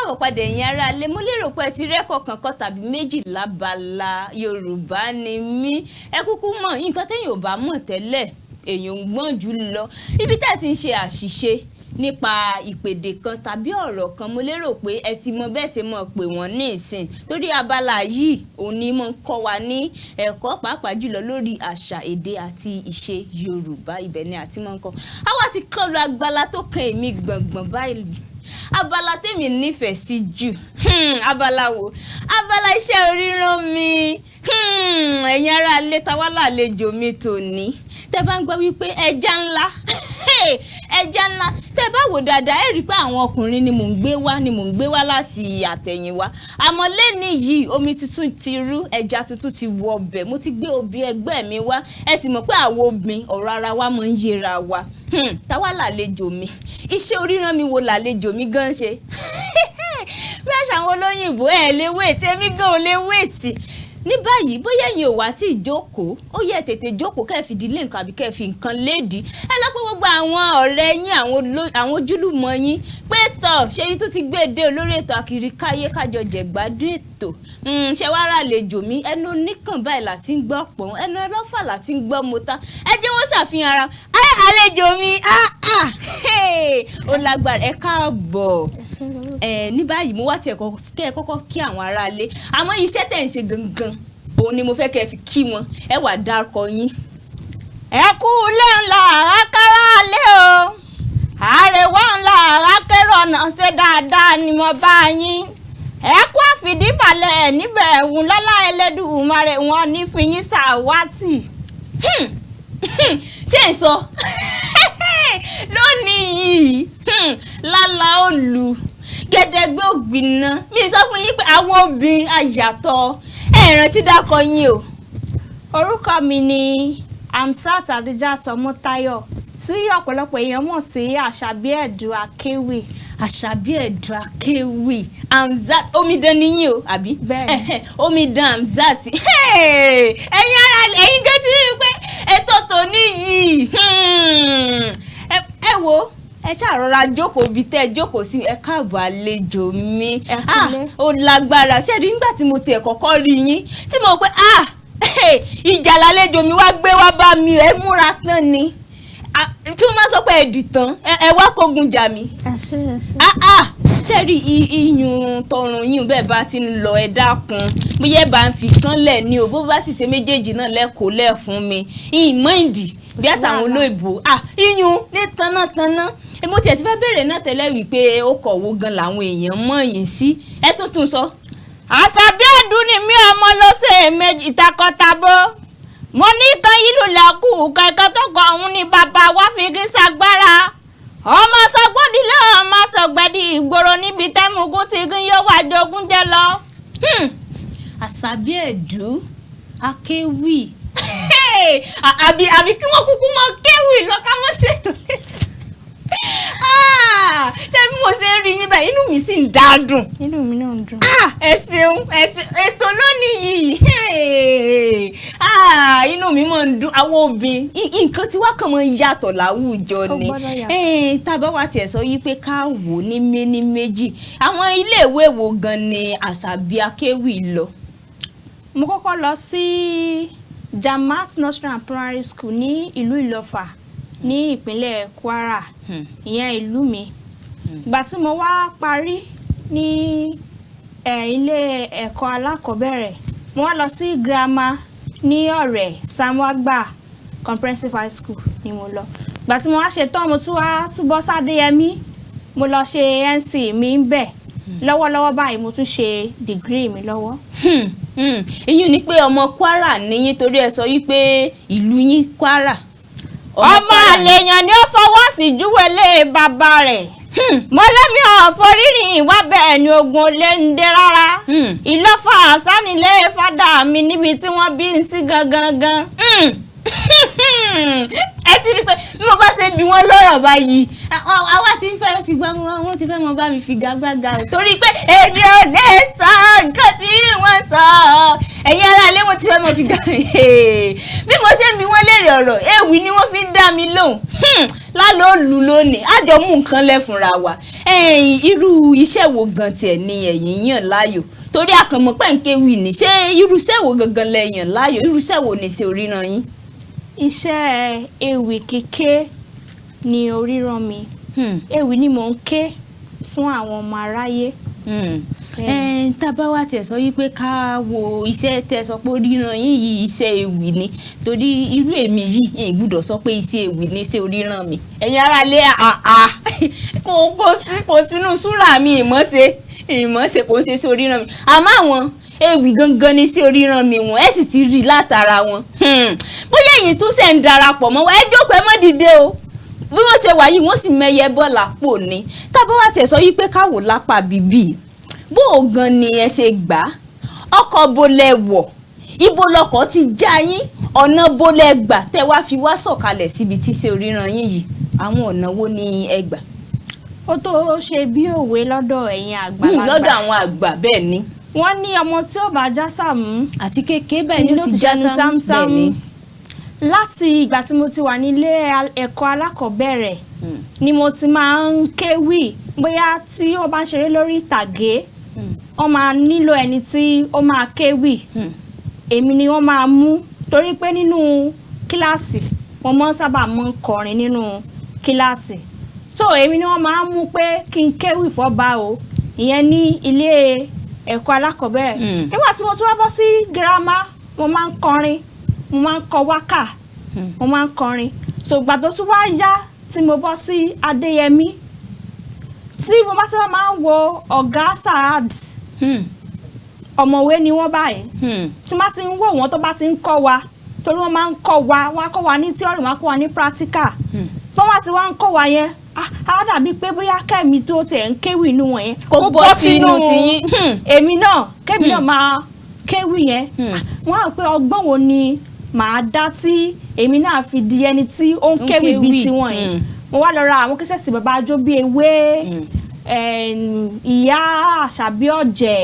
káàbọ̀ padà ẹ̀yin ará ilé. Mo lérò pé ẹ ti rẹ́kọ̀ọ́ kankan tàbí méjì lábala Yorùbá ni mí. Ẹ kúkú mọ̀ nǹkan téèyàn ò bá mọ̀ tẹ́lẹ̀ èèyàn ń gbọ́n jù lọ. Ibi tá ti ń ṣe àṣìṣe nípa ìpèdè kan tàbí ọ̀rọ̀ kan, mo lérò pé ẹ ti mọ bẹ́ẹ̀ ṣe mọ̀ pé wọ́n ní ìsìn torí abala yìí òní mọ̀ ń kọ́ wa ní ẹ̀kọ́ pàápàá jùlọ lórí àṣà èdè àti ìṣe Yorùbá. Ibẹ̀ ni àti mọ̀ ń kọ́. Àwa ti kọ́ lu agbala tó kan èmi gbọ̀ngbọ̀n báyìí. Abala tèmi nífẹ̀ẹ́ sí jù. Abala wo? Abala iṣẹ́ oríran mi. Ẹ̀yin ará ilé ta wá lálejò mi tòní. Tẹ́ bá ń gbọ́ wípé ẹja ńlá. Ẹja ńlá. Tẹ́ bá wò dáadáa ẹ rí pé àwọn ọkùnrin ni mò ń gbé wá láti àtẹ̀yìnwá. Àmọ́ lẹ́ni yìí omi tuntun ti rú, ẹja tuntun ti wọ ọbẹ̀. Mo ti gbé obì ẹgbẹ́ mi wá. Ẹ sì mọ̀ pé àwọn obìn ọ̀rọ̀ ara wa máa ń yẹra wa. Ta wá lálejò mi. Iṣẹ́ oríran mi wo lálejò mi gan ṣe. Bí àṣà àwọn olóyìnbó ẹ lè wéètì, èmi gan ò lè wéètì. Ní báyìí bóyá ẹ̀yin ò wá tí ìjókòó, ó yẹ tètè jókòó kẹ́ fìdílé nǹkan àbí kẹ́ fi nǹkan léèdì. Ẹ lọ pé gbogbo àwọn ọ̀rẹ́ yín, àwọn ojúlùmọ̀ yín pé tọ̀ ṣe yí tó ti gbé dé olórí ètò Akirikaye kájọ jẹ̀gbádùn ètò. Ṣé wàá rà àlejò mi, ẹnu oníkàn báyìí láti ń gbọ́ pọ̀n, ẹnu ẹlọ́fà láti ń gbọ́ mọ́ta. Ẹ jẹ́ wọ́n ṣàfihàn ara. Àlejò mi, ó lágbára, ẹ káàbọ̀. Ní báyìí mo wá tiẹ̀ kẹ́ ẹ kọ́kọ́ kí àwọn ará ilé. Àmọ́ iṣẹ́ tẹ̀ ń ṣe gangan òun ni mo fẹ́ kẹ́ ẹ fi kí wọn. Ẹ wá dárúkọ yín. Ẹ kú ilé ńlá àkàrà lé o. Àrẹwà ńlá àkẹrọ náà ṣe dáadáa ni mo bá yín. Ẹ kú àfìdíbalẹ̀ níbẹ̀ ẹ̀wùn lọ́lá Ẹlẹ́dùmarè wọn ní fi yín ṣàwátì. Ṣé ń sọ lónìí yìí lálá òlu gẹ́dẹ́gbẹ́ ògbìnà mi sọ fún yín pé àwọn obìnrin àyàtọ̀ ẹ rántí dákọ yín o. Orúkọ mi ni Hamzat Hadijat Hamzat tí ọ̀pọ̀lọpọ̀ èèyàn mọ̀ sí Asabi Akewi. Asabi Akewi Hamzat omidan ni yín o àbí? Bẹ́ẹ̀. Omidan Hamzat. Ẹ̀yin ará ẹ̀yin gẹ́ ti rí i pé ètò tòní yìí ẹ wo ẹ ṣàrọra jókòó bí tẹ́ jókòó sí ẹ káàbọ̀ àlejò mi. Ó lágbára ṣé rí nígbà tí mo tiẹ̀ kọ́kọ́ rí yín tí mo pé ìjà lálejò mi wá gbé wá bá mi ẹ múra tán ni tí wọ́n máa sọ pé ẹ dìtàn ẹ wá kógun jà mí. Ṣé rí iyùn tọrùn yín bẹ́ẹ̀ bá ti ń lọ ẹ dákun bóyá ẹ bá ń fi kán lẹ̀ ní o bó bá sì ṣe méjèèjì náà lẹ́kọ̀ọ́ lẹ̀ fún mi ìmọ̀ ìdì bí àṣà àwọn olóìbò iyùn ní tanátaná. Mo tiẹ̀ ti fẹ́ bèèrè náà tẹ́lẹ̀ wípé ó kọ̀wó gan làwọn èèyàn mọ̀ yín sí ẹ tuntun sọ. Àṣàbí ẹ̀dùn ni mí ọmọ lọ́sẹ̀ méjì takọtabo. Mo ní kan yìí ló lẹ́kù kẹ̀kẹ́ tó kọ òun ni bàbá wa fi kí sagbára. Ọmọ sọgbọ́dìlẹ̀ ọmọ sọgbẹ́dì ìgboro níbi tẹ́mugún ti kí yóò wá jogún jẹ lọ. Asabi Akewi àbí kí wọ́n kúkú mọ kéwì lọ́ka mọ́ ṣètò ṣé bí mo ṣe ń rí yín báyìí inú mi sì ń dádùn. Inú mi náà ń dùn. Ẹ ṣeun ètò lónìí yìí inú mi máa ń dùn. Àwọn obìnrin nǹkan tí wá kàn máa ń yàtọ̀ láwùjọ ni tá a bá wá tiẹ̀ sọ yí pé ká wò ní méní méjì àwọn iléèwé wo gan ni Asabi Akewi lọ. Mo kọ́kọ́ lọ sí Jamat Nursery and Primary School ní ìlú Ìlọ́fà ní ìpínlẹ̀ Kwara, ìyẹn ìlú mi. Ìgbà tí mo wá parí ní ilé ẹ̀kọ́ alákọ̀ọ́bẹ̀rẹ̀ mo wá lọ sí girama ní Ọ̀rẹ́ Samuagba Comprehensive High School ni mo lọ. Ìgbà tí mo wá ṣe tán mo tún bọ́ s'Adéyẹmí mo lọ ṣe NC mi ń bẹ̀. Lọ́wọ́lọ́wọ́ báyìí mo tún ṣe degree mi lọ́wọ́. Ìyún ni pé ọmọ Kwara níyín torí ẹ sọ wípé ìlú yín Kwara. Ọmọ àlèyàn ni ó fọwọ́ sí júwèlé bàbá rẹ̀. Mo lẹ́mi ọ̀fọ̀rírìn ìwà bẹ́ẹ̀ ni ogun olè ń dé rárá. Ìlọ́fà sánilé fádà mi níbi tí wọ́n bí ń sí gangan. ẹ ti rí pé bí mo bá ṣe bí wọ́n lọ́rọ̀ báyìí àwa ti fẹ́ fi gbá wọn ti fẹ́ mọ bá mi fi gagbága torí pé èmi ò lè sọ nǹkan tí wọ́n sọ ẹ̀yin ará ilé wọn ti fẹ́ mọ fi ga bí mo ṣe bí wọ́n léèrè ọ̀rọ̀ ewì ni wọ́n fi ń dá mi lóhùn lálọ́ òlù lónìí àjọ mú nǹkan lẹ́fúnra wa irú iṣẹ́ wo gan tiẹ̀ ni ẹ̀yin yàn láàyò torí àkànmọ́ pẹ̀ǹkéwì ní ṣé irúṣẹ́ wo gangan lẹ́yìn láàyò irúṣẹ́ wo ní ṣe oríran yín. Iṣẹ́ ewì kíké ni oríran mi ewì ni mò ń ké fún àwọn ọmọ aráyé. Tá bá wá tẹ̀ sọ wípé ká wo iṣẹ́ tẹ́ sọ pé oríran yín yìí iṣẹ́ ewì ni torí irú èmi yìí èyí gbọ́dọ̀ sọ pé iṣẹ́ ewì ni iṣẹ́ oríran mi ẹ̀yin ará lé kò sínú súrà mi ìmọ̀ọ́ṣe kò ń ṣe sí oríran mi àmọ́ àwọn ewì gangan ni sí oríran mi wọn ẹ sì ti rí látara wọn bóyá èyí tún ṣe ń darapọ̀ mọ́ wa ẹ jókòó ẹ má dìde o bí wọ́n ṣe wà yìí wọ́n sì mẹ́yẹ bọ́ lápò ni tábà wá tẹ̀ sọ wípé káwò lápá bíbí bó o gan ni ẹ ṣe gbà ọkọ̀ bolẹ̀ wọ̀ ibo lọkọ̀ ti já yín ọ̀nà bolẹ̀ gbà tẹ́ wá fi wá sọ̀kalẹ̀ síbi tí ṣe oríran yín yìí àwọn ọ̀nà wo ni ẹ gbà. Ó tó ṣe bí òwe lọ́dọ̀ ẹ̀yin àgbàlagbà. Lọ́dọ̀ àwọn àgbà bẹ́ẹ̀ ni. Wọ́n ní ọmọ tí ó bá já sàmú. Àti kékeré bẹ́ẹ̀ ni ó ti já sàmú bẹ́ẹ̀ ni. Láti ìgbà tí mo ti wà nílé ẹ̀kọ́ alákọ̀ọ́bẹ̀rẹ̀ ni mo ti máa ń kéwì bóyá tí ó bá ń ṣeré lórí ìtàgé wọ́n máa nílò ẹni tí ó máa kéwì èmi ni wọ́n máa mú torí pé nínú kíláàsì mo máa ń sábà mọ́ kọrin nínú kíláàsì so èmi ni wọ́n máa ń mú pé kí n kéwì fọ́ba o ìyẹn ní ilé ẹ̀kọ́ alákọ̀ọ́bẹ̀rẹ̀ nígbà tí mo tún wá bọ́ sí girama mo máa ń kọrin mo máa ń kọ wákà mo máa ń kọrin so ìgbà tó tún wá yá tí mo bọ́ sí Adéyẹmí tí mo bá sábà máa ń wo ọ̀gá Saad ọ̀mọ̀wé ni wọ́n báyìí tí má ti ń wò wọ́n tó bá ti ń kọ́ wa torí wọ́n máa ń kọ́ wa wọ́n á kọ́ wa ní theory wọ́n á kọ́ wa ní practical tó wá ti wá ń kọ́ wa yẹn á dàbí pé bóyá kẹ́mi tó tẹ̀ ń kéwì inú wọn yẹn kó bọ́ sínú tiyín èmi náà kẹ́mi náà máa kéwì yẹn wọ́n á pé ọgbọ́n wo ni màá dá tí èmi náà fi di ẹni tí ó ń kéwì bíi tiwọn yẹn mo wá lọ ra àwọn kẹsẹ̀sì bàbá ajó bíi ewé ìyá àṣàbí ọ̀jẹ̀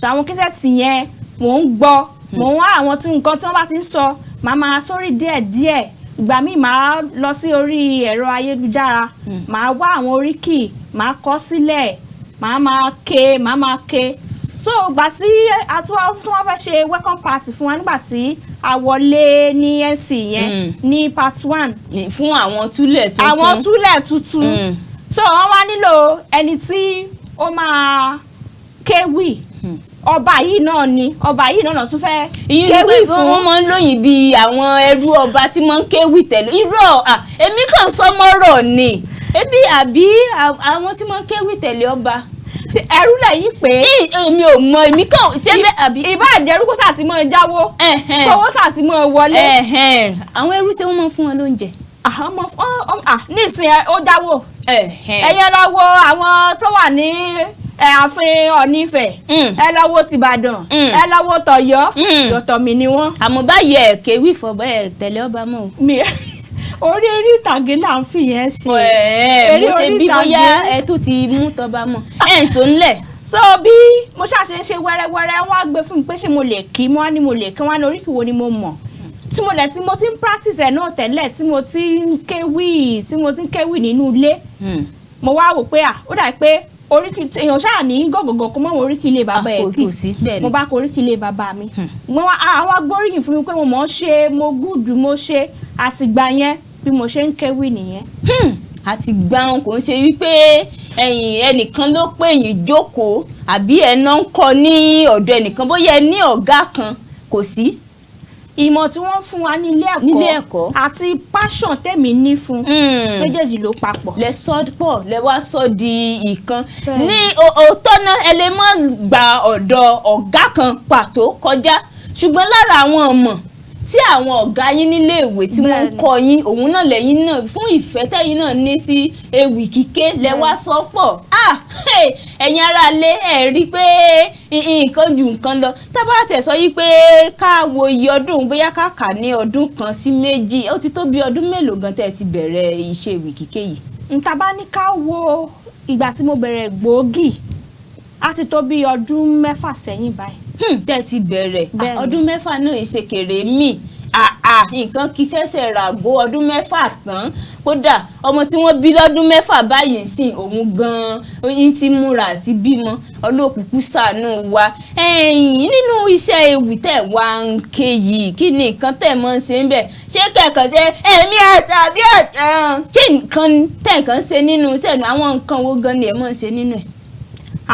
so àwọn kẹsẹ̀sì yẹn mò ń gbọ́ mò ń wá àwọn tí nǹkan tí wọ́n bá ti ń sọ màá máa sórí díẹ̀díẹ̀ ìgbà míì máa lọ sí orí ẹ̀rọ ayélujára màá wá àwọn oríkì màá kọ sílẹ̀ màá máa ké so ìgbà tí wọ́n fẹ́ ṣe welcome party fún wa nígbà tí a wọlé ní NC yẹn ní part 1 fún àwọn túlẹ̀ tuntun so wọ́n wá nílò ẹni tí ó máa kéwì ọba yìí náà tún fẹ́ kéwì fún wọn máa ń lóyìn bí àwọn ẹrú ọba tí máa ń kéwì tẹ̀lé irọ́ èmi kàn sọmọ́rọ̀ ni ebi àbí àwọn tí máa ń kéwì tẹ̀lé ọba ẹrú lẹ́yìn pé èmi ò mọ èmi kàn ṣé bẹ́ẹ̀ àbí. ìbá àjẹrú kó sàtìmọ́ jáwó kówó sàtìmọ́ wọlé. àwọn ẹrú tí wọ́n máa ń fún wọn lóúnjẹ. nísìnyí ó jáwó ẹ̀yẹ lọ wo àwọn tó wà ní ààfin Ọ̀nífẹ̀ ẹ lọ wo tìbàdàn ẹ lọ wo tọ̀yọ́ yọ̀tọ̀ mi ni wọ́n. àmọ́ báyìí ẹ̀ kéwì fọ́bọ́ ẹ̀ tẹ̀lé ọba mọ́ orí ìtàgé là ń fi yẹn ṣe. mo ṣe bí bóyá ẹ tó ti mú tọba mọ ẹ ń so ńlẹ̀. so bí mo ṣàṣe ṣe wẹ́rẹ́wẹ́rẹ́ wọ́n á gbé fún mi pé ṣé mo lè kí wọ́n á ní mo lè kí wọ́n á ní oríkì wo ni mo mọ̀ tí mo ti ń practice ẹ̀ náà tẹ́lẹ̀ tí mo ti ń kéwì nínú ilé mo wá wò pé ó dà pé oríkì èèyàn ṣáà ní gọ̀gọ̀gọ̀ kó mọ̀ wọn oríkì ilé bàbá ẹ̀ kì mo bá kó oríkì ilé bàbá mi àwọn agbóríyìn fún mi pé mo mọ̀ ọ́ ṣe mo gúdù mo ṣe àtìgbà yẹn bí mo ṣe ń kéwì nìyẹn. àti gbàùn kò ń ṣe wípé ẹnìkan ló pè yín jókòó àbí ẹ̀nà ń kọ ní ọ̀dọ̀ ẹnìkan bóyá ẹ ní ọ̀gá kan kò sí. ìmọ̀ tí wọ́n fún wa nílé ẹ̀kọ́ àti passion tèmi ní fún méjèèjì ló papọ̀. lẹ sọ pọ̀ lẹ wá sọ di ìkan ní òótọ́ náà ẹ lè má gba ọ̀dọ̀ ọ̀gá kan pàtó kọjá ṣùgbọ́n lára àwọn ọmọ tí àwọn ọ̀gá yín nílé ìwé tí wọ́n ń kọ́ yín òun náà lẹ́yìn náà fún ìfẹ́ tẹ́yìn náà ní sí ewì kíké lẹ́wà sọ́pọ̀ ẹ̀yin ará ilé ẹ̀ rí pé nǹkan ju nǹkan lọ tábà tẹ̀ sọ yí pé ká wo iye ọdún bóyá ká kà ní ọdún kan sí méjì ó ti tó bí ọdún mélòó gan tẹ́ ẹ ti bẹ̀rẹ̀ iṣẹ́ ewì kíké yìí. Tá bá ní ká wo ìgbà tí mo bẹ̀rẹ̀ gbòógì á ti tó bí ọdún 6 sẹ́yìn báyìí. Tẹ́ ti bẹ̀rẹ̀ ọdún 6 náà ìṣèkèrè mi nǹkan kì í ṣẹ̀ṣẹ̀ ràgó ọdún 6 tán kódà ọmọ tí wọ́n bí lọ́dún 6 báyìí sìn òun gan-an yín ti múra àti bímọ ọlọ́kùnkùn ṣàánú wa nínú iṣẹ́ ewì tẹ̀ wá ń ké yìí kí ni nǹkan tẹ̀ mọ́ ń ṣe ń bẹ̀ ṣé kẹ̀kọ́ ṣe èmi Asabi ṣé nǹkan tẹ̀ nǹkan ṣe nínú iṣẹ́ àwọn nǹkan wo gan ni ẹ̀ mọ́ ń ṣe nínú ẹ̀.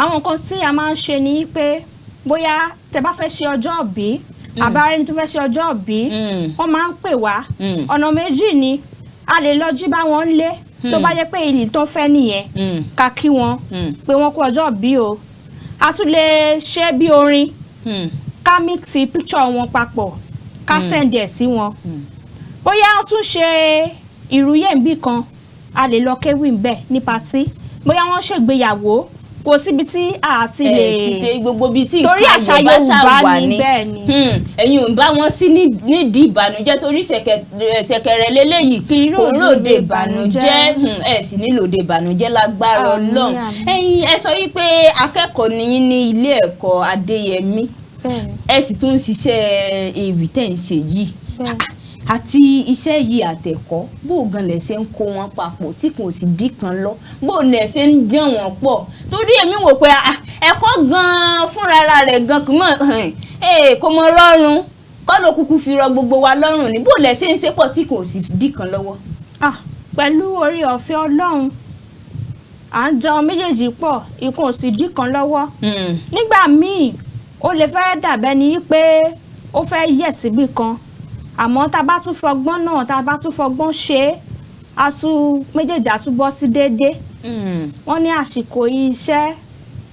Àwọn nǹkan tí a máa ń ṣe ni pé bóyá tẹ bá fẹ́ ṣe ọjọ́ ìbí àbárẹ́ni tó fẹ́ ṣe ọjọ́ ìbí wọ́n máa ń pè wá ọ̀nà méjì ni a lè lọ jí bá wọn lé tó bá yẹ pé ìlì tó fẹ́ nìyẹn ká kí wọn pé wọ́n kú ọjọ́ ìbí o a tún lè ṣe bí orin ká mixi picture wọn papọ̀ ká send ẹ̀ sí wọn bóyá wọ́n tún ṣe ìrúyè níbì kan a lè lọ kéwì ńbẹ̀ ní patí bóyá wọ́n ṣègbéyàwó kò síbi tí a ti lè ti ṣe gbogbo bíi tí torí àṣà Yorùbá ní bẹ́ẹ̀ ni ẹ̀yin ò bá wọn sí nídìí ìbànújẹ́ torí ṣẹ̀kẹ̀rẹ̀ lélẹ́yìí kò lóde ìbànújẹ́ ẹ̀ sì ní lóde ìbànújẹ́ lágbára Ọlọ́run ẹ̀yin ẹ sọ wípé akẹ́kọ̀ọ́ ni yín ní ilé ẹ̀kọ́ Adéyẹmí ẹ sì tún ń ṣiṣẹ́ ewì tẹ̀ ń ṣe yìí àti iṣẹ́ yìí àtẹ̀kọ́ bó gan lẹ̀ṣẹ̀ ń kó wọn papọ̀ tí kò sì dí kan lọ bó lẹ̀ṣẹ̀ ń dán wọn pọ̀ torí èmi wò pé ẹ̀kọ́ gan fúnra rẹ̀ gan kò mọ lọ́rùn kọ́ ló kúkú fi rọ gbogbo wa lọ́rùn ní bó lẹ̀ṣẹ̀ ń ṣe pọ̀ tí kò sì dí kan lọ́wọ́. Pẹ̀lú orí ọ̀fẹ́ Ọlọ́run à ń jọ méjèèjì pọ̀ ikú ò sì dí kan lọ́wọ́ nígbà míì ó lè fẹ́ dàbẹ́ ni pé ó fẹ́ yẹ̀ síbì kan àmọ́ tá a bá tún fọgbọ́n náà tá a bá tún fọgbọ́n ṣe é a tún méjèèjì á tún bọ́ sí déédéé wọ́n ní àsìkò iṣẹ́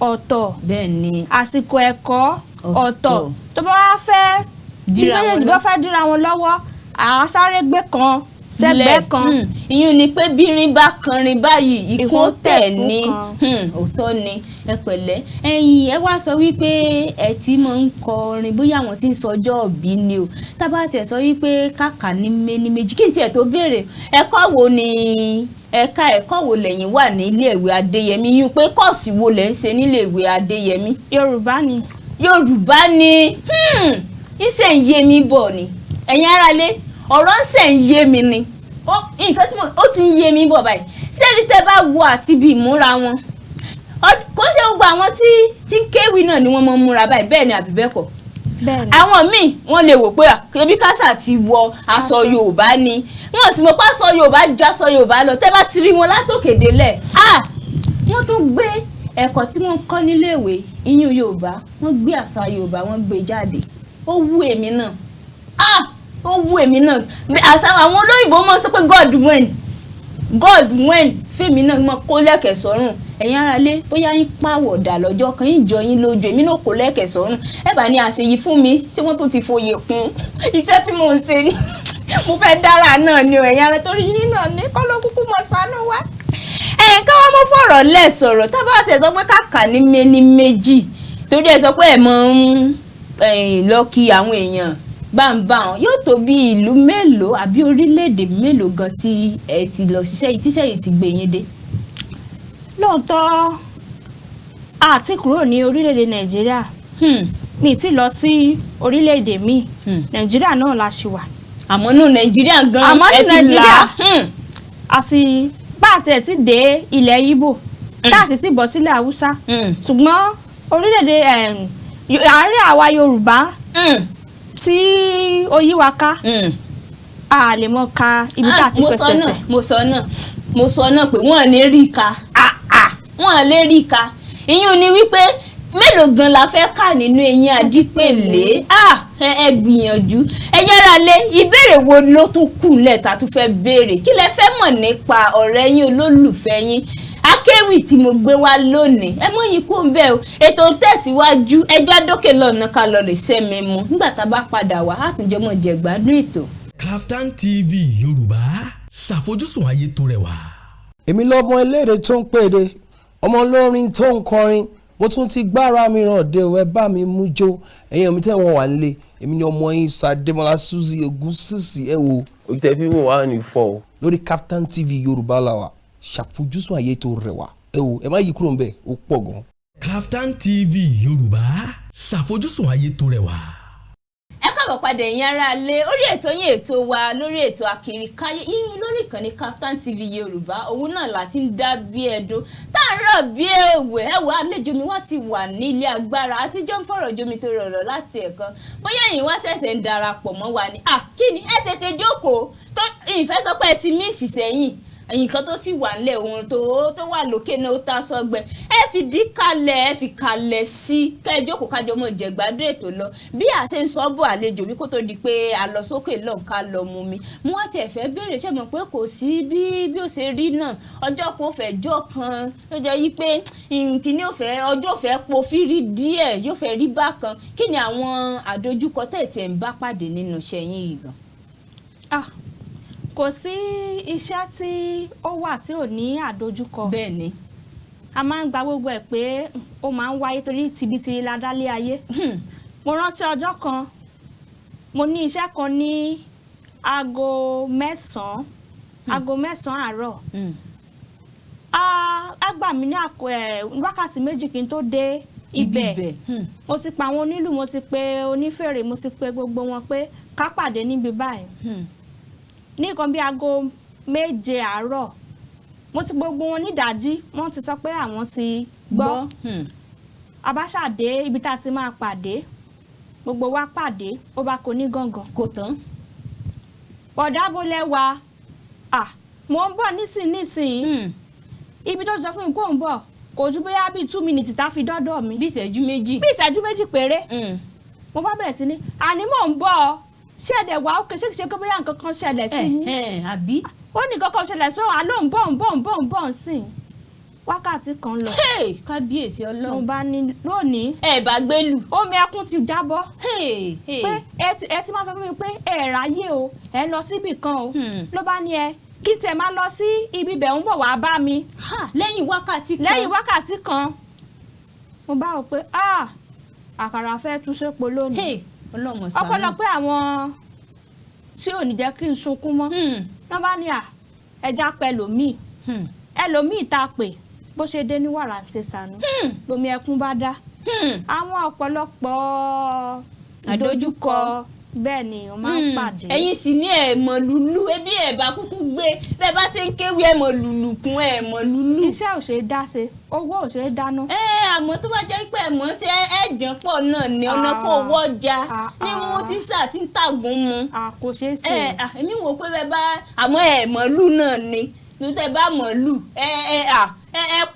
ọ̀tọ̀ bẹ́ẹ̀ ni àsìkò ẹ̀kọ́ ọ̀tọ̀ tó bá wá fẹ́ bí méjèèjì bá fẹ́ dira wọn lọ́wọ́ àá sáré gbé kan sẹ́gbẹ́ kan ìyún ni pé bírin bá kanrin báyìí ikú tẹ̀ ní òótọ́ ni ẹ pẹ̀lẹ́ ẹ̀yin ẹ wá sọ wípé ẹ ti máa ń kọrin bóyá àwọn tí ń sọjọ́ òbí ni o tábà tẹ̀ sọ wípé kàkà ní méjì kí n tiẹ̀ tó béèrè ẹ̀kọ́ wo ni ẹ̀ka ẹ̀kọ́ wo lẹ́yìn wà ní iléèwé Adéyẹmí yún pé kọ́ọ̀sì wo lẹ́ ń ṣe níléèwé Adéyẹmí. Yorùbá ni. Yorùbá ni ìṣe ń yé mi bọ̀ ni ẹ̀yin aráalé ọ̀rọ̀ ń sẹ̀ ń yé mi ni nǹkan tí ó ti ń yé mi bọ̀ báyìí sẹ́ẹ̀rí tẹ́ bá wo àti bí ìmúra wọn kò ń ṣe gbogbo àwọn tí ń kéwì náà ni wọ́n mọ̀ ń múra báyìí bẹ́ẹ̀ ni àbí bẹ́ẹ̀ kọ́ àwọn míì wọ́n lè wò pé ebi kásà ti wọ aṣọ Yorùbá ni wọ́n sì mọ̀ pé aṣọ Yorùbá ju aṣọ Yorùbá lọ tẹ́ bá ti rí wọn látòkè délẹ̀ wọ́n tún gbé ẹ̀kọ́ tí wọ́n kọ́ níléèwé iyún Yorùbá wọ́n gbé àṣà Yorùbá wọ́n gbé jáde ó wù èmi náà ó wù èmi náà àṣà àwọn olóyìnbó mọ̀ sọ pé God when fèmí náà mọ̀ kó lẹ́kẹ̀ sọ́rùn ẹ̀yin aráalé bóyá yín pàwọ̀dà lọ́jọ́ kan yín jọ yín lójú èmi náà kó lẹ́kẹ̀ sọ́rùn ẹ bá ní àṣeyí fún mi ṣé wọ́n tó ti fòye kún iṣẹ́ tí mò ń ṣe ni mo fẹ́ dára náà ni ẹ̀yin aráalé torí yín náà ní kọ́ ló kúkú mọ̀ sánú wá. Káwọn mọ́ fọ̀rọ̀ lẹ̀ sọ̀rọ̀ tábà tẹ̀ sọ pé kàkà ní méjì torí ẹ sọ pé ẹ̀ mọ̀ ń lọ kí àwọn èèyàn báńbáń yóò tó bí ìlú mélòó àbí orílẹ̀-èdè mélòó gan tí ẹ ti lọ ṣiṣẹ́ yìí tíṣẹ́ yìí ti gbé yín dé. Lóòótọ́ àti kúrò ní orílẹ̀-èdè Nàìjíríà mi ti lọ sí orílẹ̀-èdè míì Nàìjíríà náà la ṣì wà. àmọ́ nù Nàìjíríà gan ẹ ti là àti bá àti ẹ̀ ti dé ilẹ̀ Ìgbò tá a sì ti bọ̀ sílẹ̀ Haúsá ṣùgbọ́n orílẹ̀-èdè àárín àwa Yorùbá tí ó yí wa ká a lè mọ ka ibi tá a ti fẹsẹ̀ tẹ̀. mo sọ náà pé wọ́n lè rí ka wọ́n lè rí ka ìyún ni wípé mélòó gan la fẹ́ kà nínú eyín Adípèlé ẹ gbìyànjú ẹ yára lé ìbéèrè wo ló tún kù lẹ́ta tó fẹ́ béèrè kí lẹ fẹ́ mọ̀ nípa ọ̀rẹ́ yín olólùfẹ́ yín Akewi tí mo gbé wá lónìí ẹ mọ yín kó ń bẹ o ètò ń tẹ̀síwájú ẹjọ́ dókè lọ́nà ká lọ lè sẹ́mi mu nígbà tá a bá padà wá á tún jẹ́ mọ́ jẹ gbádùn ètò. KAFTAN TV Yorùbá ṣàfojúsùn ayé tó rẹwà. èmi lọ́mọ elédè tó ń pèdè ọmọ olórin tó ń kọrin mo tún ti gbára mi ràn dé o ẹ bá mi mú jó ẹ̀yin omi tẹ́ wọn wà nílé èmi ni ọmọ yín Sàdémọ́lá Suzy Ògúnsìsì ẹ wo. òkìtẹ́ fíìmù wà ní fọ́. lórí KAFTAN TV Yorùbá la wà ṣàfojúsùn ayé tó rẹwà ẹ wo ẹ má yí kúrò ń bẹ̀ ó pọ̀ gan. KAFTAN TV Yorùbá ṣàfojúsùn ayé tó rẹwà. ẹ káàbọ̀ padà ẹ̀yin ará ilé orí ètò yín ètò wa lórí ètò Akirikaye irun lórí ìkànnì KAFTAN TV Yorùbá òun náà láti ń dá bí ẹdun tá à ń rọ̀ bí èwe ẹ̀wọ̀ àlejò mi wá ti wà ní ilé agbára àtijọ́ ń fọ̀rọ̀ jomi tó rọ̀rọ̀ láti ẹ̀kan bóyá ẹ̀yin wá ṣẹ̀ṣẹ̀ ń darapọ̀ mọ́ wa ni kí ni ẹ tètè jókòó tó ìfẹ́ sọ pé ẹ ti míìsì sẹ́yìn nǹkan tó sì wà nílẹ̀ ohun tó wà lókè náà ó ta sọ́gbẹ́ ẹ fi dí kalẹ̀ ẹ fi kalẹ̀ sí kẹjọ́kọ̀ kájọ mọ̀ jẹ̀gbádùn ètò lọ bí a ṣe ń sọ bọ̀ àlejò bí kò tó di pé a lọ sókè lọ́n ká lọ mú mi mo wá tiẹ̀ fẹ́ béèrè ṣé mọ̀ pé kò sí bí ó ṣe rí náà ọjọ́ kan fẹ̀jọ́ kan ló jẹ́ yí pé kìíní ọjọ́ fẹ́ po fírí díẹ̀ yóò fẹ́ rí bákan kí ni àwọn àdójúkọ tẹ̀tẹ̀ ń bá pàdé nínú iṣẹ́ yín yìí gan. Kò sí iṣẹ́ tí ó wà tí ò ní àdójúkọ. Bẹ́ẹ̀ ni. A máa ń gba gbogbo ẹ̀ pé ó máa ń wáyé torí tibitiri la dálé ayé. Mo rántí ọjọ́ kan mo ní iṣẹ́ kan ní aago mẹ́sàn-án àárọ̀. A gbà mí ní wákàtí méjì kí n tó dé ibẹ̀. Mo ti pa àwọn onílù mo ti pe onífèrè mo ti pe gbogbo wọn pé ká pàdé níbi báyìí. Ní nǹkan bí aago 7 àárọ̀ mo ti gbogbo wọn nídàájí wọ́n ti sọ pé àwọn ti gbọ́. Abáṣàdé ibi tá a ti máa pàdé gbogbo wa pàdé ó bá kó ní gángan. Kò tán. Bọ̀dá bolẹ̀ wa mo ń bọ̀ nísìnyí ibi tó sọ fún mi kó ń bọ̀ kò ju bóyá bíi 2 minutes tá fi dọ́dọ̀ mi. Bí ìṣẹ́jú méjì. Bí ìṣẹ́jú méjì péré. Mo bá bẹ̀rẹ̀ sí ní àní mò ń bọ̀ ṣé ẹ̀dẹ̀ wà ó kèsè kó bóyá nǹkan kan ṣẹlẹ̀ sí mi. Àbí. Ó ní nǹkan kan ṣẹlẹ̀ sí wa ló ń bọ̀ sí wákàtí kan lọ. Kábíyèsí Ọlọ́run. Mo bá ní lónìí. Ẹ bá gbélù. Omi ẹkún ti jábọ́. Pé ẹ ti máa sọ fún mi pé ẹ ráyè o ẹ lọ síbì kan o. Ló bá ní kí tẹ máa lọ sí ibi bẹ̀ ń bọ̀ wá bá mi. Lẹ́yìn wákàtí kan. Lẹ́yìn wákàtí kan. Mo bá rò pé àkàrà fẹ́ tún sépo lónìí. Ọlọ́mọ sàánú. Ọ̀pọ̀lọpọ̀ àwọn tí ò ní jẹ́ kí n sunkún mọ́. Wọ́n bá ní ẹja pẹlòmíì. Ẹlòmíì tá a pè bó ṣe dé ní wàrà ṣe sànú. Lomi ẹkún bá dá. Àwọn ọ̀pọ̀lọpọ̀ àdójúkọ bẹ́ẹ̀ ni wọ́n máa ń pàdé. Ẹ̀yin sì ní ẹ̀mọ̀ lùlù ebi ẹ̀bà kúkú gbé bẹ́ẹ̀ bá ṣe ń kéwì ẹ̀mọ̀ lùlù kún ẹ̀mọ̀ lùlù. Iṣẹ́ ò ṣe é dá ṣe owó ò ṣe é dáná. Àmọ́ tó bá jẹ́ pé ẹ̀mọ̀ ṣe ẹ̀jẹ̀ pọ̀ náà ni ọ̀nà kò wọ́jà ní mú tíṣà tí ń tàgùn mu. Kò ṣeé ṣe. Èmi wò pé bẹ́ẹ̀ bá àmọ́ ẹ̀mọ̀ lù náà ni tó tẹ́ bá mọ̀ lù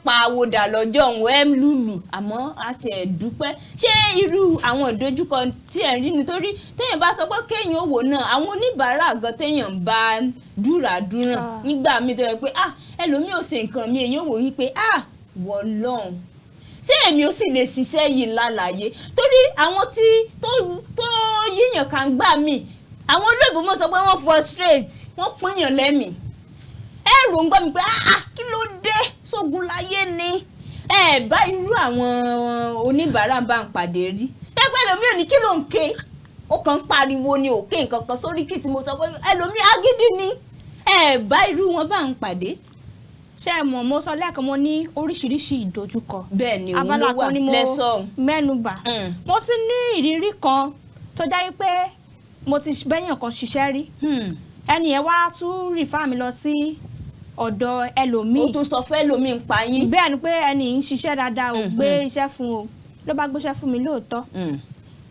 pa àwòdà lọ́jọ́ òun ẹ̀ lùlù àmọ́ àti ẹ̀dúpẹ́ ṣé irú àwọn ìdojúkọ tí ẹ̀ rí nítorí téèyàn bá sọ pé kéèyàn ò wò náà àwọn oníbàárà gan téèyàn bá dúràdúrà nígbà míì tó yẹ pé ẹlòmíì ò ṣe nǹkan mi èèyàn wò wípé wọ́lọ́hun ṣé èmi ò sì lè ṣiṣẹ́ yìí lálàyé torí àwọn tí tó yíyàn kan gbà mí àwọn olóògbé mọ̀ sọ pé wọ́n frustrate wọ́n pínyàn lẹ́mìí ẹ̀rù ń gbọ́ mi pé kí ló dé sógun láyé ni bá irú àwọn oníbàárà bá ń pàdé rí ẹgbẹ́ ẹlòmíì ò ní kí ló ń ké ó kàn ń pariwo ni òkè nǹkan kan sórí kí tí mo sọ pé ẹlòmíì agídí ni bá irú wọn bá ń pàdé. Ṣé ẹ mọ̀ mo sọ lẹ́ẹ̀kan mo ní oríṣiríṣi ìdojúkọ. Bẹ́ẹ̀ ni òun ló wà lẹ́sọ̀ mẹ́nubà. Mo ti ní ìrírí kan tó jẹ́ pé mo ti bẹ́yàn kan ṣiṣẹ́ rí ẹni yẹn wá tún rìfà mi lọ sí ọ̀dọ̀ ẹlòmíì. Ó tún sọ fẹ́ ẹlòmíì ń pa yín. Bẹ́ẹ̀ ni pé ẹni ń ṣiṣẹ́ dáadáa ò gbé iṣẹ́ fún o ló bá gbéṣẹ́ fún mi lóòótọ́.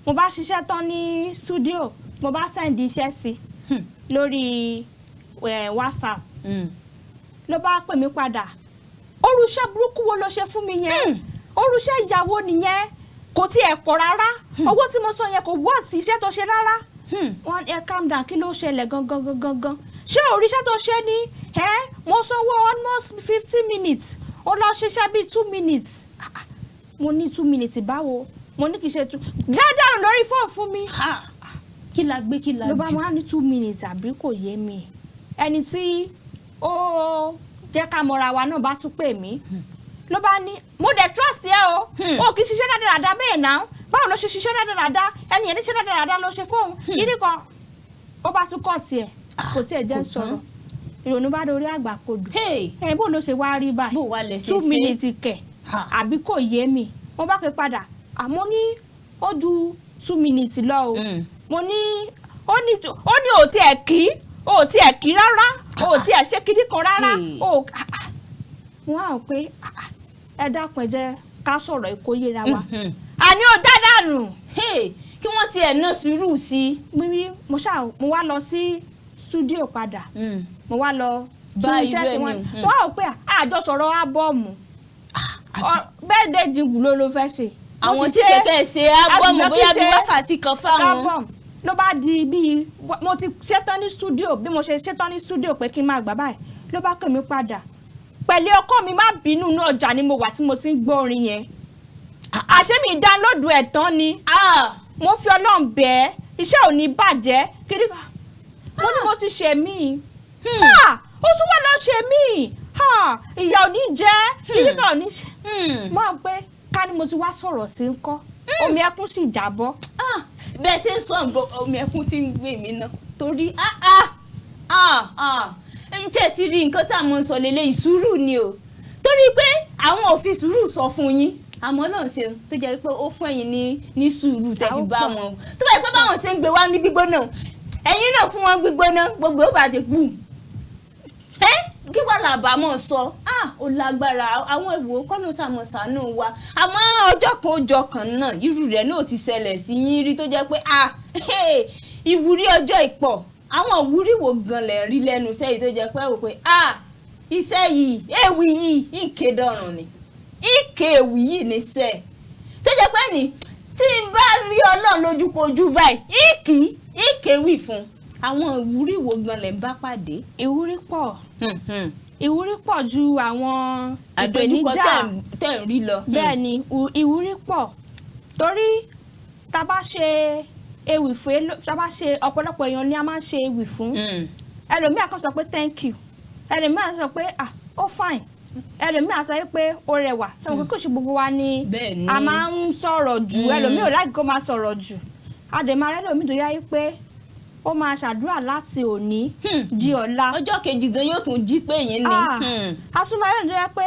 Mo bá ṣiṣẹ́ tán ní stúdíò mo bá sẹ́ndì iṣẹ́ sí lórí WhatsApp ló bá pè mí padà orúṣẹ́ burúkú wo ló ṣe fún mi yẹn orúṣẹ́ ìyàwó nìyẹn kò tiẹ̀ pọ̀ rárá owó tí mo sọ yẹn kò wọ́ sí iṣẹ́ tó ṣe rárá. Wọ́n calm down kí ló ṣẹlẹ̀ gangan ṣé oríṣẹ́ tó ṣe ní mo sanwó almost 50 minutes ó lọ ṣiṣẹ́ bíi 2 minutes mo ní 2 minutes báwo mo ní kì í ṣe 2 dáadáa lórí fóònù fún mi kí la gbé kí la jù ló bá máa ní 2 minutes àbí kò yé mi ẹni tí ó jẹ́ ká mọ̀ra wa náà bá tún pè mí ló bá ní mo dẹ̀ trust ẹ o kì í ṣiṣẹ́ dáadáa bẹ́ẹ̀ náà báwo ló ṣe ṣiṣẹ́ dáadáa ẹni yẹn ní ṣiṣẹ́ dáadáa ló ṣe fóun yìí kan ó bá tún kọ́ tiẹ̀ kò tiẹ̀ jẹ́ sọ̀rọ̀ ìrònú bá dorí àgbà kodò bó ló ṣe wá rí báyìí 2 minutes kẹ̀ àbí kò yé mi mo bá pè padà àmọ́ ní ó ju 2 minutes lọ o mo ní ó ní ò tiẹ̀ kí rárá ò tiẹ̀ ṣe kíní kan rárá wọ́n á pé ẹ dákun ẹ jẹ́ ká sọ̀rọ̀ èkó yéra wa àní ò dáadáa nù. kí wọ́n tiẹ̀ ná sùúrù sí i. mo wá lọ sí stúdíò padà mo wá lọ tún iṣẹ́ sí wọn wọ́n á pé àjọ sọ̀rọ̀ ábọ́ọ̀mù bẹ́ẹ̀ dé jìngù ló fẹ́ ṣe. àwọn tí kẹ̀kẹ́ ṣe ábọ́ọ̀mù bóyá bí wákàtí kan fáwọn. ló bá di bíi mo ti ṣetán ní stúdíò bí mo ṣe ṣetán ní stúdíò pé kí n máa gbà báyìí ló bá pè mí padà pẹ̀lú ọkọ mi má bínú ní ọjà ni mo wà tí mo ti ń gbọ́ orin yẹn àṣé mi dánlódù ẹ̀ tán ni mo fi Ọlọ́run bẹ́ẹ̀ iṣẹ́ ò ní bàjẹ́ kiri kan mo ní mo ti ṣe mí ó tún wá lọ ṣe mí ìyà ò ní jẹ́ kiri kan ò ní ṣe mo à ń pé ká ní mo ti wá sọ̀rọ̀ sí ń kọ́ omi ẹkún sì jábọ́. bẹ́ẹ̀ ṣe ń sọ omi ẹkún tí ń gbé mi náà torí ẹ̀yin tẹ́ ti rí nǹkan tá a mọ̀ ń sọ lélẹ̀ ìsúrù ni o torí pé àwọn ò fi sùúrù sọ fún yín àmọ́ náà ṣeun tó jẹ́ pé ó fún ẹ̀yin ní sùúrù tẹ́ fi bá wọn tó bá yẹ pé báwọn ṣe ń gbé wá ní gbígbóná ẹ̀yin náà fún wọn gbígbóná gbogbo ó bá ti kú kí wàá làbà mọ̀ sọ ó lágbára àwọn ìwò kọ́nù sàmọ̀sánù wa àmọ́ ọjọ́ kan ọjọ́ kan náà irú rẹ̀ náà ti ṣẹlẹ̀ sí yín rí tó jẹ́ pé ìwúrí ọjọ́ ìpọ̀ àwọn ìwúrí wo gan lẹ̀ rí lẹ́nu iṣẹ́ yìí tó jẹ́ pé wò pé iṣẹ́ yìí ewì yìí ìkédọ̀rùn ni ìkéwì yìí níṣẹ́ tó jẹ́ pé ní tí n bá rí Ọlọ́run lójúkojú báyìí ìkéwì fún àwọn ìwúrí wo gan lẹ̀ ń bá pàdé. ìwúrí pọ̀ ju àwọn ìpèníjà tẹ̀ ń rí lọ. bẹ́ẹ̀ ni ìwúrí pọ̀ torí tá bá ṣe ewì fún tá bá ṣe ọ̀pọ̀lọpọ̀ èèyàn ni a máa ń ṣe ewì fún ẹlòmíà kan sọ pé thank you ẹlòmíà sọ pé ó fine ẹlòmíà sọ pé ó rẹwà ṣé wọn kò ṣe gbogbo wa ni a máa ń sọ̀rọ̀ jù ẹlòmíà ò láì kó máa sọ̀rọ̀ jù àdèmà rẹ lòmíà tó yá yí pé ó máa ṣàdúrà láti òní di ọ̀la. ọjọ́ kejì gan yóò tún jí pé yín ni. asúnmọ́rẹ́ ń dúró pé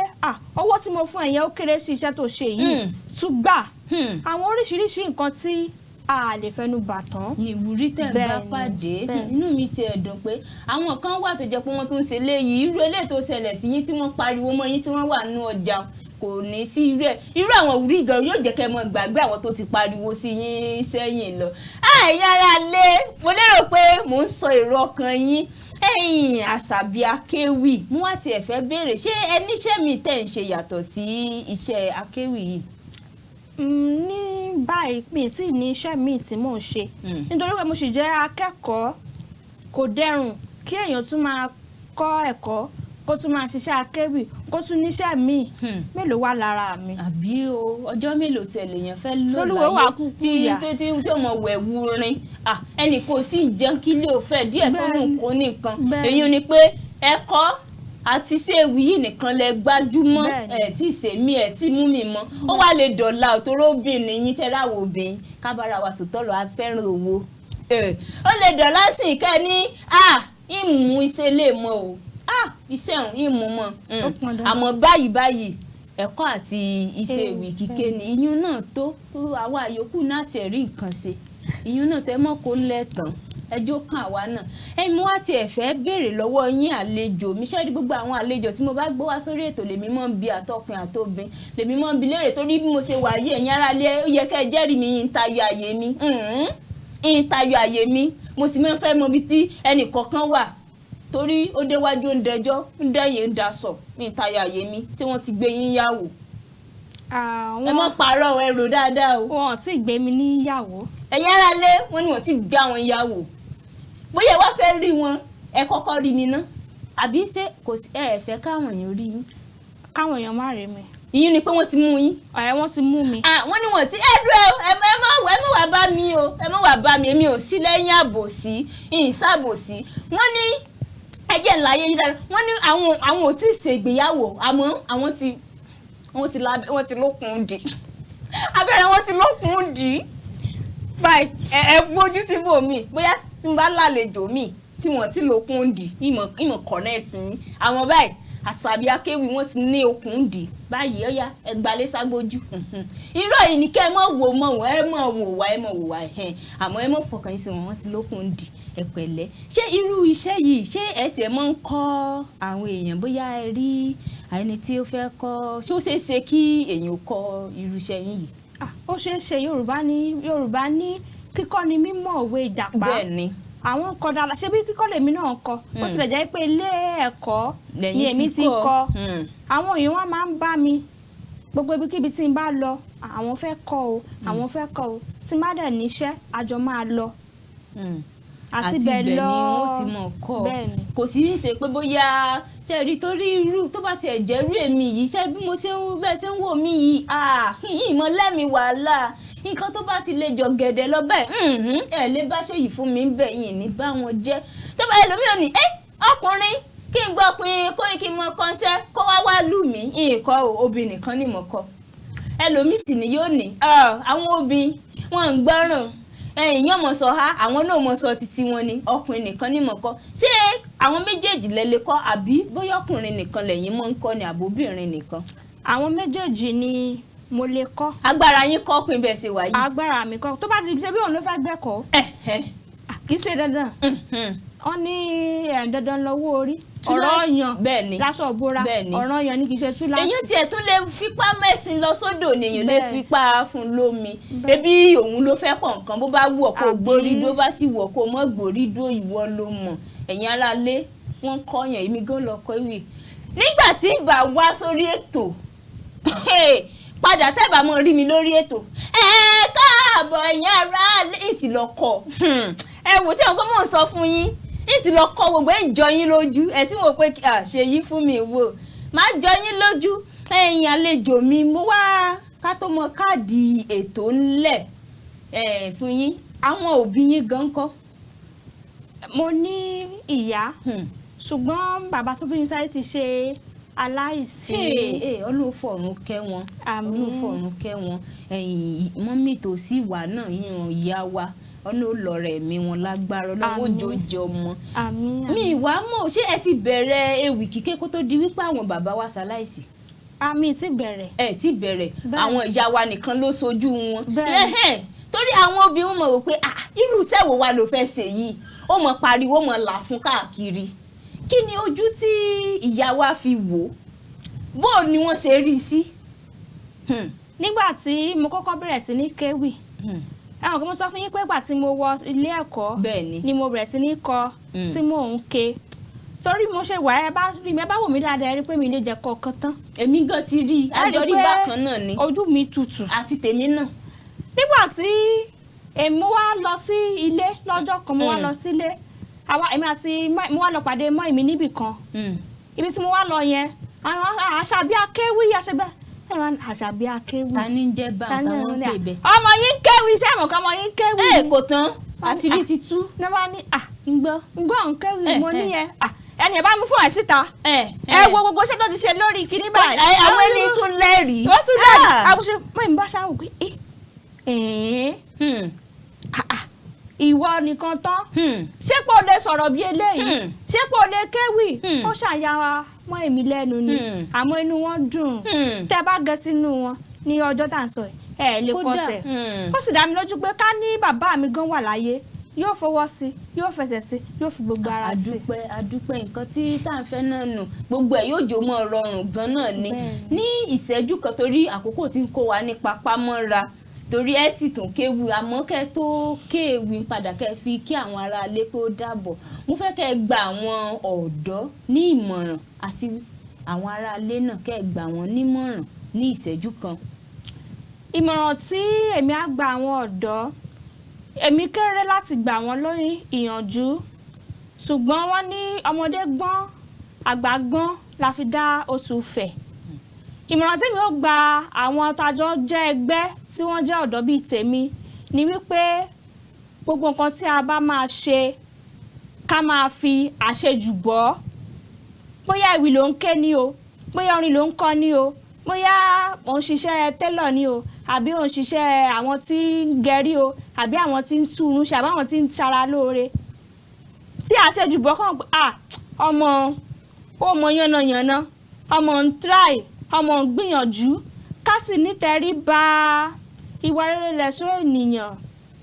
owó tí mo fún ẹ̀yẹn ó kéré sí iṣẹ́ tó ṣe yìí tún gbà àwọn oríṣiríṣi nǹkan tí a lè fẹnu bà tán. ní ìwúrí tẹ̀ ń bá pàdé inú mi ti ẹ̀dùn pé àwọn kan wà tó jẹ́ pé wọ́n tún ń ṣe léyìí irú eléyìí tó ṣẹlẹ̀ sí yín tí wọ́n pariwo mọ́ yín tí wọ́n wà nínú ọjà kò ní sí irú àwọn ìwúrí gan yóò jẹ́ kẹ́ mọ́ gbàgbé àwọn tó ti pariwo sí yín sẹ́yìn lọ. yára lé mo lérò pé mò ń sọ èrò ọkàn yín Asabi Akewi mo wá tiẹ̀ fẹ́ béèrè ṣé ẹ níṣẹ́ mi tẹ̀ ń ṣe yàtọ̀ sí iṣẹ́ Akewi yìí. ní báyìí mi tí ní iṣẹ́ mi tí mò ń ṣe nítorí pé mo sì jẹ́ akẹ́kọ̀ọ́ kò dẹrùn kí èèyàn tún máa kọ́ ẹ̀kọ́ kó tún máa ṣiṣẹ́ Akewi kó tún níṣẹ́ míì mélòó wà lára mi. àbí ọjọ́ mélòó tẹ̀lé yẹn fẹ́ lò láyé tí ó mọ̀ wẹ̀wù rin ẹnì kò sí jẹun kí lè fẹ́ díẹ̀ tó nù kó nìkan èyí ni pé ẹ̀kọ́ àti ṣé ewì yìí nìkan lẹ gbájúmọ́ tí ìsèmí tí mú mi mọ́ ó wá lè dọ̀la òtóró obìnrin yín tẹ́láwọ̀ obìnrin kábàárà wa sòtọ́rọ̀ afẹ́ràn owó ó lè dọ̀la sí ìkẹ́ ní ìmú iṣẹ́ lè mọ́ o iṣẹ́ òun ìmú mọ́ àmọ́ báyìí ẹ̀kọ́ àti iṣẹ́ ewì kíké ni iyún náà tó àwọn àyòkù náà tẹ̀ rí nǹkan ṣe iyún náà tẹ́ mọ́ kó lẹ́tàn ẹjọ́ kan àwa náà mo wá tiẹ̀ fẹ́ béèrè lọ́wọ́ yín àlejò mi ṣe rí gbogbo àwọn àlejò tí mo bá gbé wá sórí ètò lèmi mọ́ ń bi àtọkùn àtobìn lèmi mọ́ ń bi léèrè torí bí mo ṣe wà yìí ẹ̀yin ará lé ó yẹ kẹ́ ẹ jẹ́rìí mi yín tayọ àyè mi mo sì máa ń fẹ́ mọ ibi tí ẹnì kọ̀ọ̀kan wà torí ó déwájú ó ń dẹjọ́ ń dẹ́yìn ń daṣọ mi tayọ àyè mi ṣé wọ́n ti gbé yín yàwó. ẹ mọ́ parọ́ ẹ rò dáadáa o. wọn ò tí ì gbé mi níyàwó. ẹ̀yin ará lé wọn ni wọ́n ti gbé àwọn yàwó bóyá wá fẹ́ rí wọn ẹ kọ́kọ́ rí mi ná àbí ṣé kò sí ẹ fẹ́ káwọn èèyàn rí yín. káwọn èèyàn má rí mi. ìyún ni pé wọ́n ti mú yín. Wọ́n ti mú mi. Wọ́n ní wọ́n ti ẹ má wá bá mi o ẹ má wá bá mi èmi ò sí lẹ́yìn àbòsí ìsàbòsí. wọ́n ní ẹjẹ́ ńlá yé yín dára wọ́n ní àwọn ò tí ì ṣègbéyàwó àmọ́ wọ́n ti lókun dì abẹ́rẹ́ wọ́n ti lókun dì báyìí ẹ gbójú sí bò mí bóyá tí n bá lálejò mi tí wọ́n ti lókun dì ìmọ̀ connect yín àwọn báyìí Asabi Akewi wọ́n ti ní okùn dì báyìí ọ̀yá ẹgbàlẹ́ ságbójú irọ́ yìí ni kẹ́ ẹ mọ̀ wò wá àmọ́ ẹ mọ̀ fọkàn yín sí wọn ti lókun dì ẹ pẹ̀lẹ́ ṣé irú iṣẹ́ yìí ṣé ẹ tiẹ̀ mọ̀ ń kọ́ àwọn èèyàn bóyá ẹ rí ẹni tí ó fẹ́ kọ́ ṣé ó ṣeé ṣe kí èèyàn kọ́ irú iṣẹ́ yín yìí. Ó ṣeé ṣe Yorùbá ní kíkọ́ ni mímọ̀ òwe ìjàpá. bẹ́ẹ̀ ni àwọn kọ dára ṣe bí kíkọ́ lèmi náà kọ ó sì lè jẹ́ pé ilé ẹ̀kọ́ ni èmi ti kọ́ àwọn èèyàn wọn máa ń bá mi gbogbo ibikíbi tí n bá lọ àwọn fẹ́ kọ́ o tí má dẹ̀ níṣẹ́ àjọ máa lọ àti bẹ́ẹ̀ lọ ni wọ́n ti mọ̀ kọ́ kò sí ní ṣe pé bóyá ṣe rí torí irú tó bá tiẹ̀ jẹ́ irú èmi yìí ṣe bí mo ṣe ń wò mí yìí ìmọ̀lẹ́mi wàhálà nǹkan tó bá ti lè jọ gẹ̀dẹ̀ lọ báyìí ẹ lè bá ṣe yìí fún mi ń bẹ̀ yìí ní bá wọn jẹ́ tó bá ẹlòmíràn ní ọkùnrin kí n gbọ́ pin kóyìn kí n mọ kọ́ńtẹ́ kó wá lù mí nǹkan obìnrin kan ní mọ̀ kọ́ ẹlòmíì sì ni yóò ní àwọn obìnrin wọn ń gbọ́ràn èèyàn mọ̀ sọ ha àwọn náà mọ̀ sọ títí wọn ni ọkùnrin nìkan ní mọ̀ kọ́ ṣé àwọn méjèèjì lẹ lè kọ́ àbí bóyá ọkùnrin nìkan lẹ́yìn mọ̀ ń kọ́ ni àbóbìnrin nìkan. àwọn méjèèjì ni mo lè kọ́. agbára yín kọ́ pin bẹ́ẹ̀ ṣe wà yìí. agbára mi kọ́ tó bá ti ṣe bí òun ló fẹ́ gbẹ́kọ̀ọ́. kì í ṣe dandan. wọ́n ní dandan lọ́wọ́ orí ọ̀rọ̀ ọ̀yàn lásọ̀ bóra ọ̀rọ̀ ọ̀yàn ní kì í ṣe tú lásì. èyí tiẹ̀ tún lè fipá mẹ́sìn lọ sódò nìyẹn lè fipá fún lómi ebi òun ló fẹ́ kọ̀ọ̀kan bó bá wù ọ́ kó gbórí dó bá sì wù ọ́ kó mọ́ gbórí dó ìwọ ló mọ̀ ẹ̀yin aráalé wọ́n kọ́yàn èmi gan lọ kọ́ ìwé nígbà tí ìbá wá sórí ètò padà tẹ́bà mọ́ rí mi lórí ètò káàbọ̀ ẹ̀yin aráalé ìsìlọ́kọ̀ ẹ wò tí ọkọ mọ̀ ń sọ fún yín ìsìlọ́kọ̀ gbogbo ẹ̀ ń jọ yín lójú ẹ̀ tí mo pé ṣe yí fún mi wò má jọ yín lójú ẹ̀yin àlejò mi mo wá ká tó mọ káàdì ètò ńlẹ̀ fún yín àwọn òbí yín gan kọ́. mo ní ìyá ṣùgbọ́n bàbá tó bí mi sáré ti ṣe aláìsí. Ọlọ́run fọ̀run kẹ́ wọn Ọlọ́run fọ̀run kẹ́ wọn mọ́mì tó sì wà náà yan ìyá wa ọ̀nà olọ́rẹ̀ mi wọn lágbára lọ́wọ́ òjòjò ọmọ. mi ìwà mọ̀ ṣé ẹ ti bẹ̀rẹ̀ ewì kíké kó tó di wípé àwọn bàbá wa ṣaláìsí. mi ti bẹ̀rẹ̀. ẹ ti bẹ̀rẹ̀ àwọn ìyá wa nìkan ló sojú wọn. torí àwọn obìnrin mọ̀ wò pé irú iṣẹ́ wo wa ló fẹ́ ṣe yìí ó mọ̀ pariwo mọ̀ là fún káàkiri kí ni ojú tí ìyá wa fi wò bó ni wọ́n ṣe rí sí. nígbà tí mo kọ́kọ́ bẹ̀rẹ̀ sí ní kéwì àwọn kan mo sọ fún yín pé ìgbà tí mo wọ ilé ẹ̀kọ́ ni mo bẹ̀rẹ̀ sí ní kọ tí mò ń ké torí mo ṣe wà ẹ bá wò mí dáadáa ẹ rí pé mi lè jẹ́ kọ̀ọ̀kan tán. èmi gan ti rí àjọrí bákan náà ni ojú mi tutù àti tèmi náà. nígbà tí mo wá lọ sí ilé lọ́jọ́ kan mo wá lọ sílé èmi àti mo wá lọ pàdé mọ́ èmi níbì kan ibi tí mo wá lọ yẹn Asabi Akewi Asabi Akewi. ta ni ń jẹ́ bá táwọn ń pè bẹ́ẹ̀. ọmọ yín kéwì iṣẹ́ àmọ̀ kan ọmọ yín kéwì. kò tán àṣírí ti tú. ní wọ́n ní ń gbọ́ ń kéwì mo ní yẹn ẹni ẹ bá mú fún ẹ síta ẹ wo gbogbo iṣẹ́ tó ti ṣe lórí kiri báyìí. àwọn ẹni tún lẹ́rìí. ó tún lẹ́rìí àbúṣe mọ́ ìmú bá ṣáà pé ìwọ nìkan tán ṣé pé o lè sọ̀rọ̀ bí eléyìí ṣé pé o lè kéwì ó ṣàyà mọ́ èmi lẹ́nu ni àmọ́ inú wọn dùn tẹ́ bá gẹ sínú wọn ní ọjọ́ tá à ń sọ ẹ lè kọsẹ̀ ó sì dá mi lójú pé ká ní bàbá mi gan wà láyé yóò fọwọ́ sí yóò fẹsẹ̀ sí yóò fi gbogbo ara sí. àdúpẹ́ nǹkan tí tá à ń fẹ́ náà nù gbogbo ẹ̀ yóò jò mọ́ rọrùn gan náà ni ní ìṣẹ́jú kan torí àkókò tí ń kó wa ní papámọ́ra torí ẹ sì tún kéwu àmọ́ kẹ́ tó kéwì padà kẹ́ fi kí àwọn aráalé pé ó dàbọ̀ mo fẹ́ kẹ́ gba àwọn ọ̀dọ́ ní ìmọ̀ràn àti àwọn aráalé náà kẹ́ gbà wọ́n nímọ̀ràn ní ìṣẹ́jú kan. ìmọ̀ràn tí èmi á gba àwọn ọ̀dọ́ èmi kéré láti gbà wọ́n lórí ìyànjú ṣùgbọ́n wọ́n ní ọmọdé gbọ́n àgbà gbọ́n la fi dá oṣù fẹ̀ ìmọ̀ràn tí mi ó gba àwọn tajọ́ jẹ́ ẹgbẹ́ tí wọ́n jẹ́ ọ̀dọ́ bíi tèmi ni wípé gbogbo nǹkan tí a bá máa ṣe ká máa fi àṣejù bọ́. Bóyá ìwì ló ń ké ní o, bóyá orin ló ń kọ ní o, bóyá òun ṣiṣẹ́ télọ̀ ní o, àbí òun ṣiṣẹ́ àwọn tí ń gẹrí o, àbí àwọn tí ń túrun ṣe, àbí àwọn tí ń ṣara lóore. Tí àṣejù bọ́ kàn pé ọmọ ó mọ yánnayànna, ọmọ ń try, ọmọ ń gbìyànjú, ká sì nítẹrí ba ìwà rere lẹ̀ṣọ́ ènìyàn.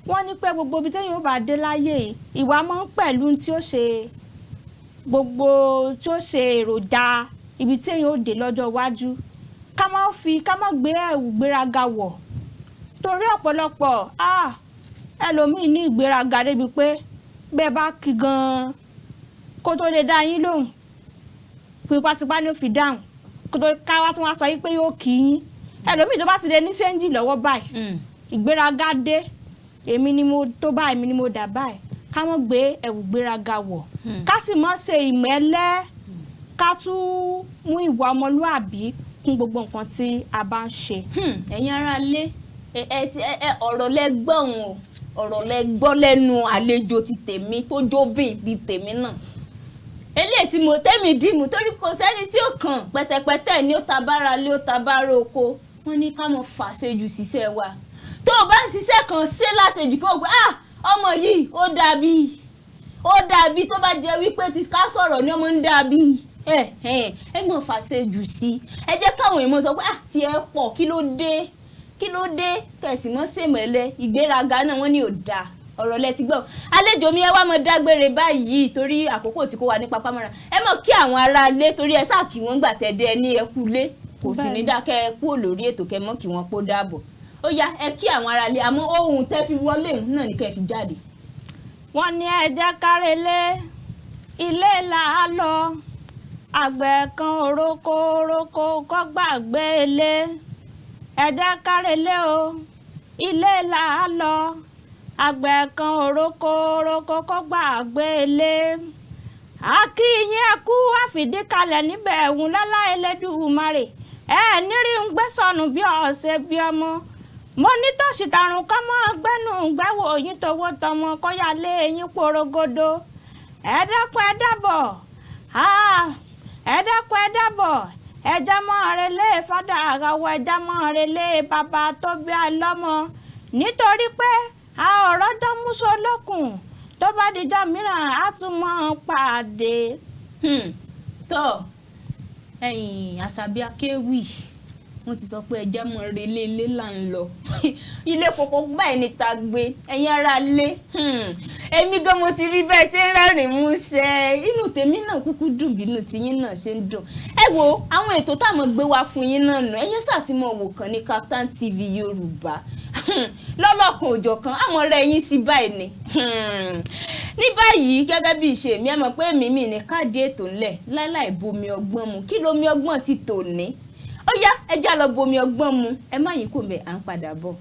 Wọ́n ní pé gbogbo ibi téèyàn ó bá dé láyé ìwà máa ń pẹ̀lú tí ó ṣe gbogbo tí ó ṣe èròjà ibi téèyàn ó dé lọ́jọ́ iwájú. Ká má gbé ẹ̀wù gbéraga wọ̀, torí ọ̀pọ̀lọpọ̀ ẹlòmíì ní ìgbéraga débi pé bẹ́ẹ̀ bá kí gan-an kó tó lè dá yín lóhùn pípàsípà ni ó fi dáhùn kó tó káwá tó wá sọ yín pé yóò kí yín. Ẹlòmíì tó bá ti lè ní ṣéǹjì lọ́wọ́ báyìí ìgbéraga dé, èmi ni mo tó báyìí, èmi ni mo dà báyìí. Ká mọ́ gbé ẹ̀wù gbéraga wọ̀, ká sì mọ́ ṣe ìmẹ́lẹ́, ká tún mú ìwà ọmọlúàbí kún gbogbo nǹkan tí a bá ń ṣe. Ẹ̀yin ará ilé ọ̀rọ̀ lẹ gbọ́n o, ọ̀rọ̀ lẹ gbọ́ lẹ́nu àlejò ti tèmi tó jóbìn bíi tèmi náà. Eléyìí tí mo tẹ́mi dìmú torí kò sẹ́ni tí ó kàn pẹ́tẹ́pẹ́tẹ́ ni ó ta bára lé ó ta bára oko. Wọ́n ní ká mọ̀ fàṣejù ṣiṣẹ́ wa. Tó o bá ń ṣiṣẹ́ kan ṣe láṣejù kó o gbé ọmọ yìí ó dàbí tó bá jẹ́ wípé ti ká sọ̀rọ̀ ni ọmọ ń dàbí. Ẹ mọ̀ fàṣejù sí. Ẹ jẹ́ káwọn èèyàn sọ pé tí ẹ pọ̀ kí ló dé kẹ̀sì mọ́ sèmọ̀lẹ́ ìgbéraga náà wọ́n ní ò dáa. Ọ̀rọ̀ lẹ ti gbọ́. Àlejò mi ẹ wá mọ dágbére báyìí torí àkókò tí kò wà ní papámọ́ra. Ẹ mọ̀ kí àwọn ará ilé torí ẹ sáà kí wọ́n gbà tẹ̀dẹ̀ ní ẹ kú lé kò sì ní dákẹ́ ẹ kú lórí ètò kẹ mọ́ kí wọ́n pó dáàbọ̀. Ó yá ẹ kí àwọn ará ilé àmọ́ ohun tẹ́ fi wọlé náà ní kẹ́ fi jáde. Wọ́n ní ẹ jẹ́ kárelé ilé là á lọ, àgbẹ̀ kan orókó kọ́ gbàgbé ilé. Ẹ jẹ́ kárelé o ilé là á lọ, àgbẹ̀ kan orókó kọ́ gbàgbé ilé. Akíyín ẹkú àfìdíkalẹ̀ níbẹ̀ ẹ̀hún lọ́lá Elédùmarè. Nírí ń gbé sọnù bí ọ̀sẹ̀ bí ọmọ. Mo ní tòṣì tàrùn kọ́ mọ́ gbẹ́nu gbẹ́wò yín towó tọmọ kọ́yà lé yín porogodo. Ẹ dákun ẹ dábọ̀ ẹja mọ́ relé fádà àgàwọ̀ ẹja mọ́ relé bàbá tó bí alọ́mọ. Nítorí pé a ò rọ́jọ́ múṣọ lókun tó bá dijọ́ mìíràn á tún mọ́ pàdé. Tọ́ Asabi Akewi wọ́n ti sọ pé ẹja mọ́ relé ilé là ń lọ ilé kòkó báyìí ní ta gbé ẹ̀yin ará lé. Èmi gan mo ti rí bẹ́ẹ̀ ṣe ń rẹ́rìn músẹ́ inú tèmi náà kúkú dùn bínú tiyín náà ṣe ń dùn. Ẹ wo àwọn ètò táwọn gbé wá fún yín náà nù ẹ̀yin sáà ti mọ̀ wò kàn ní KAFTAN TV Yorùbá lọ́lọ́kan òjọ̀kan àwọn ọ̀rẹ́ yín sí báyìí ni. Ní báyìí gẹ́gẹ́ bí ìṣe mi ẹ mọ̀ pé mímì ní káàdì ètò ńlẹ̀ láláì bomi ọgbọ́n mu kí lomi ọgbọ́n ti tò ní. Ó yá ẹ já lọ bomi ọgbọ́n mu ẹ má yín kò mẹ́ à ń padà bọ̀.